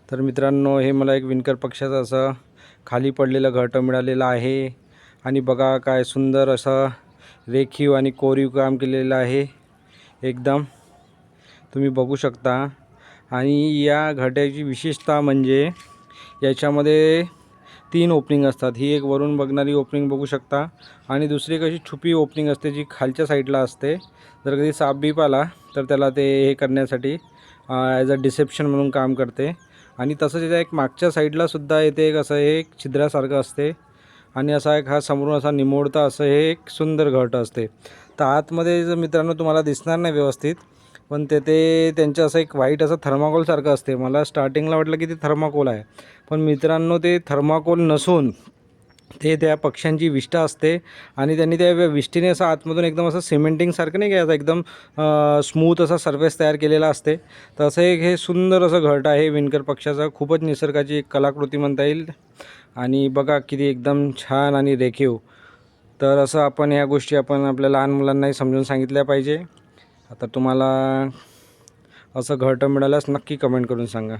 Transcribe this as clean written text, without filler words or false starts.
तर मित्रांनो, हे मला एक विणकर पक्षाचं असं खाली पडलेलं घरटं मिळालेलं आहे. आणि बघा काय सुंदर असं रेखीव आणि कोरीव काम केलेलं आहे एकदम, तुम्ही बघू शकता. आणि या घरट्याची विशेषता म्हणजे याच्यामध्ये 3 ओपनिंग असतात. ही एक वरून बघणारी ओपनिंग बघू शकता आणि दुसरी एक अशी छुपी ओपनिंग असते जी खालच्या साईडला असते. जर कधी साप बीप आला तर त्याला ते हे करण्यासाठी ॲज अ डिसेप्शन म्हणून काम करते. आणि तसंच याच्या एक मागच्या साईडला सुद्धा येते एक असं एक छिद्रासारखं असते आणि असा एक हा समोरून असा निमोडता असं हे एक सुंदर घरटं असते. तर आतमध्ये जर मित्रांनो तुम्हाला दिसणार नाही व्यवस्थित, पण ते त्यांचं असं एक व्हाईट असं थर्माकोलसारखं असते. मला स्टार्टिंगला वाटलं की ते थर्माकोल आहे, पण मित्रांनो ते थर्माकोल नसून ते त्या पक्ष्यांची विष्ठा असते. आणि त्यांनी त्या विष्ठेने असं आतमधून एकदम असं सिमेंटिंगसारखं नाही घ्यायचं, एकदम स्मूथ असा सर्फेस तयार केलेला असते. तर असं एक हे सुंदर असं घरटं आहे विणकर पक्षाचं. खूपच निसर्गाची एक कलाकृती म्हणता येईल. आणि बघा किती एकदम छान आणि रेखीव. तर असं आपण ह्या गोष्टी आपण आपल्या लहान मुलांनाही समजून सांगितल्या पाहिजे. आता तुम्हाला असं घरटं मिळाल्यास नक्की कमेंट करून सांगा.